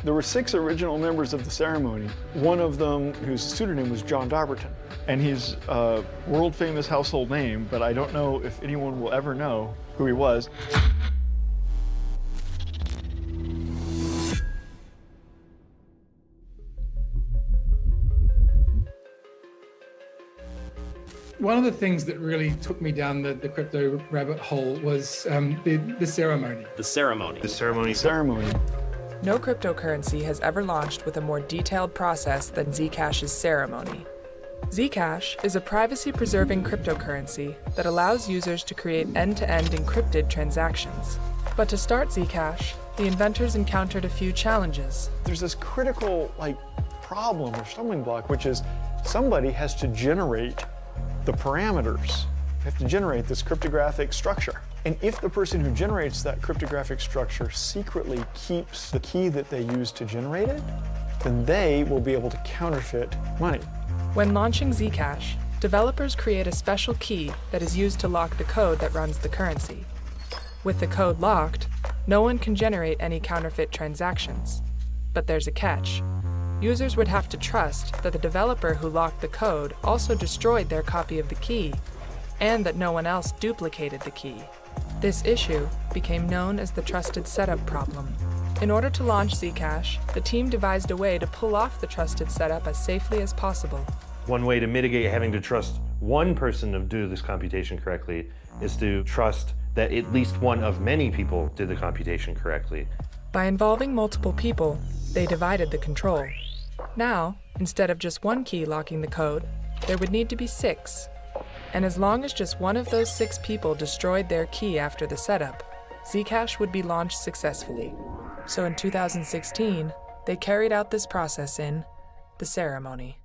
There were 6 original members of the ceremony. One of them, whose pseudonym was John Dobbertin. And he's a world-famous household name, but I don't know if anyone will ever know who he was. One of the things that really took me down the crypto rabbit hole was the ceremony. The ceremony. The ceremony. Ceremony. No cryptocurrency has ever launched with a more detailed process than Zcash's ceremony. Zcash is a privacy-preserving cryptocurrency that allows users to create end-to-end encrypted transactions. But to start Zcash, the inventors encountered a few challenges. There's this critical problem or stumbling block, which is somebody has to generate the parameters. They have to generate this cryptographic structure. And if the person who generates that cryptographic structure secretly keeps the key that they use to generate it, then they will be able to counterfeit money. When launching Zcash, developers create a special key that is used to lock the code that runs the currency. With the code locked, no one can generate any counterfeit transactions. But there's a catch. Users would have to trust that the developer who locked the code also destroyed their copy of the key, and that no one else duplicated the key. This issue became known as the trusted setup problem. In order to launch Zcash, the team devised a way to pull off the trusted setup as safely as possible. One way to mitigate having to trust one person to do this computation correctly is to trust that at least one of many people did the computation correctly. By involving multiple people, they divided the control. Now, instead of just one key locking the code, there would need to be 6. And as long as just one of those 6 people destroyed their key after the setup, Zcash would be launched successfully. So in 2016, they carried out this process in the ceremony.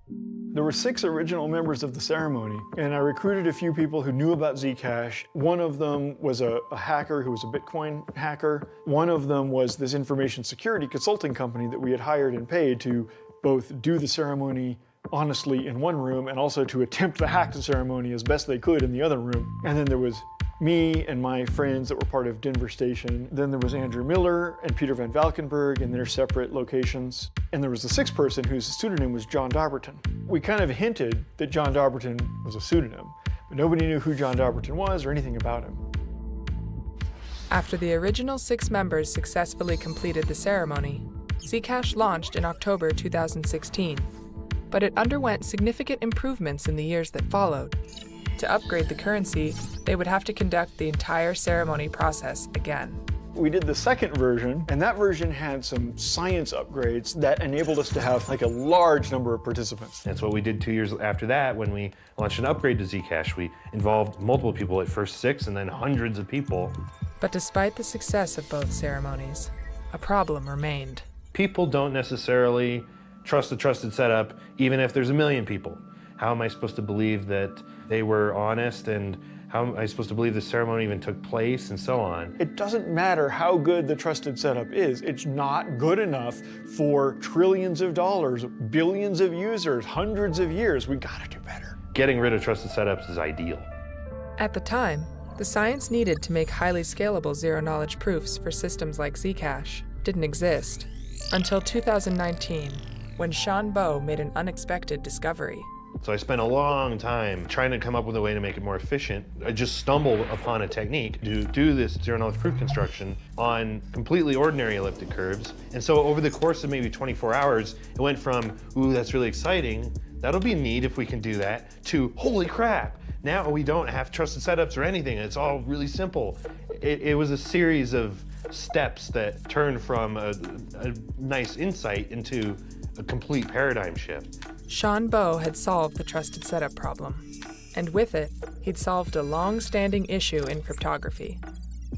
There were 6 original members of the ceremony, and I recruited a few people who knew about Zcash. One of them was a hacker who was a Bitcoin hacker. One of them was this information security consulting company that we had hired and paid to both do the ceremony honestly in one room and also to attempt to hack the ceremony as best they could in the other room. And then there was me and my friends that were part of Denver Station. Then there was Andrew Miller and Peter Van Valkenburg in their separate locations. And there was the 6th person whose pseudonym was John Dobbertin. We kind of hinted that John Dobbertin was a pseudonym, but nobody knew who John Dobbertin was or anything about him. After the original 6 members successfully completed the ceremony, Zcash launched in October 2016, but it underwent significant improvements in the years that followed. To upgrade the currency, they would have to conduct the entire ceremony process again. We did the second version, and that version had some science upgrades that enabled us to have a large number of participants. That's what we did 2 years after that when we launched an upgrade to Zcash. We involved multiple people, at first 6 and then hundreds of people. But despite the success of both ceremonies, a problem remained. People don't necessarily trust the trusted setup, even if there's 1 million people. How am I supposed to believe that they were honest, and how am I supposed to believe the ceremony even took place, and so on? It doesn't matter how good the trusted setup is. It's not good enough for trillions of dollars, billions of users, hundreds of years. We gotta do better. Getting rid of trusted setups is ideal. At the time, the science needed to make highly scalable zero-knowledge proofs for systems like Zcash didn't exist until 2019, when Sean Bowe made an unexpected discovery. So I spent a long time trying to come up with a way to make it more efficient. I just stumbled upon a technique to do this zero-knowledge proof construction on completely ordinary elliptic curves. And so over the course of maybe 24 hours, it went from, ooh, that's really exciting, that'll be neat if we can do that, to holy crap, now we don't have trusted setups or anything. It's all really simple. It was a series of steps that turned from a nice insight into a complete paradigm shift. Sean Bowe had solved the trusted setup problem, and with it, he'd solved a long-standing issue in cryptography.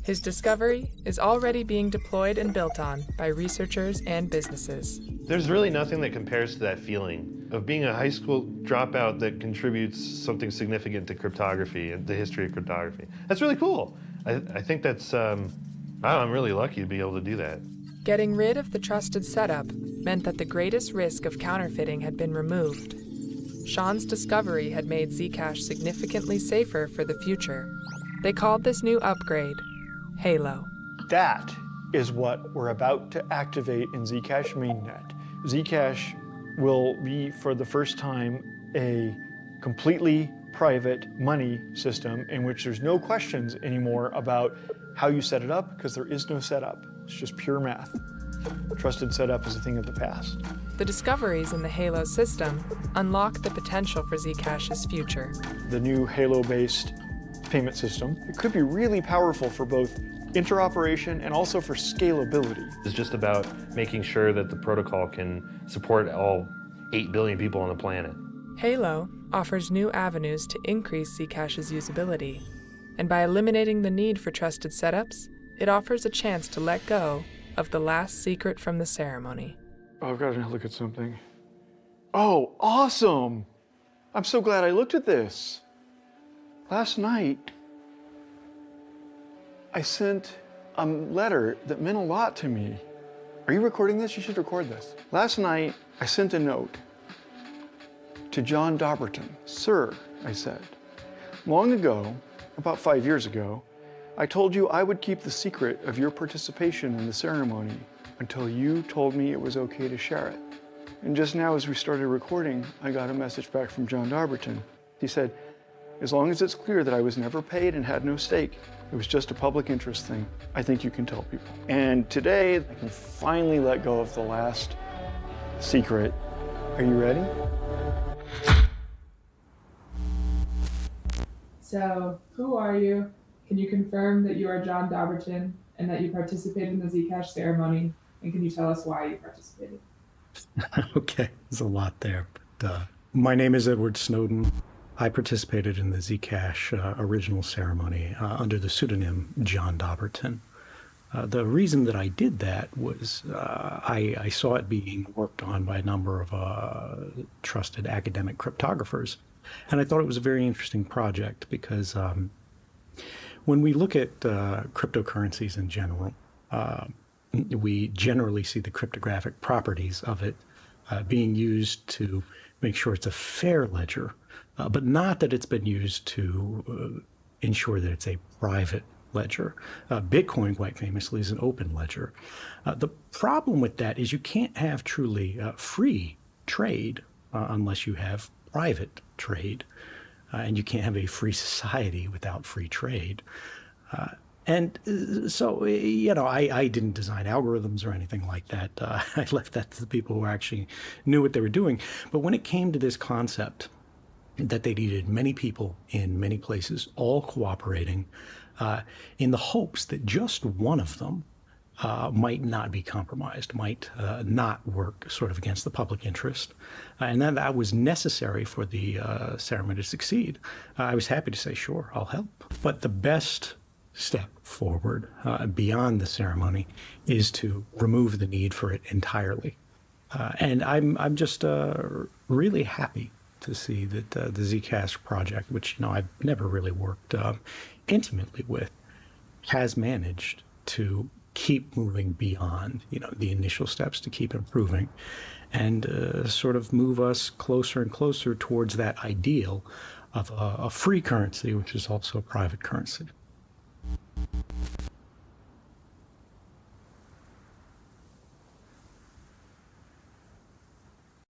His discovery is already being deployed and built on by researchers and businesses. There's really nothing that compares to that feeling of being a high school dropout that contributes something significant to cryptography and the history of cryptography. That's really cool. I think that's, I'm really lucky to be able to do that. Getting rid of the trusted setup meant that the greatest risk of counterfeiting had been removed. Sean's discovery had made Zcash significantly safer for the future. They called this new upgrade Halo. That is what we're about to activate in Zcash mainnet. Zcash will be, for the first time, a completely private money system in which there's no questions anymore about how you set it up, because there is no setup. It's just pure math. Trusted setup is a thing of the past. The discoveries in the Halo system unlock the potential for Zcash's future. The new Halo-based payment system, it could be really powerful for both interoperation and also for scalability. It's just about making sure that the protocol can support all 8 billion people on the planet. Halo offers new avenues to increase Zcash's usability, and by eliminating the need for trusted setups, it offers a chance to let go of the last secret from the ceremony. Oh, I've got to look at something. Oh, awesome! I'm so glad I looked at this. Last night, I sent a letter that meant a lot to me. Are you recording this? You should record this. Last night, I sent a note to John Dobberton. Sir, I said, long ago, about 5 years ago, I told you I would keep the secret of your participation in the ceremony until you told me it was okay to share it. And just now, as we started recording, I got a message back from John Dobberton. He said, as long as it's clear that I was never paid and had no stake, it was just a public interest thing, I think you can tell people. And today, I can finally let go of the last secret. Are you ready? So, who are you? Can you confirm that you are John Dobberton and that you participated in the Zcash ceremony? And can you tell us why you participated? Okay, there's a lot there. But, my name is Edward Snowden. I participated in the Zcash original ceremony under the pseudonym John Dobberton. The reason that I did that was I saw it being worked on by a number of trusted academic cryptographers. And I thought it was a very interesting project because when we look at cryptocurrencies in general, we generally see the cryptographic properties of it being used to make sure it's a fair ledger, but not that it's been used to ensure that it's a private ledger. Bitcoin, quite famously, is an open ledger. The problem with that is you can't have truly free trade unless you have private trade, and you can't have a free society without free trade. And so, you know, I didn't design algorithms or anything like that. I left that to the people who actually knew what they were doing. But when it came to this concept that they needed many people in many places, all cooperating, in the hopes that just one of them might not be compromised, might not work sort of against the public interest, and that was necessary for the ceremony to succeed, I was happy to say, sure, I'll help. But the best step forward beyond the ceremony is to remove the need for it entirely. And I'm just really happy to see that the Zcash project, which I've never really worked intimately with, has managed to keep moving beyond the initial steps, to keep improving and sort of move us closer and closer towards that ideal of a free currency, which is also a private currency.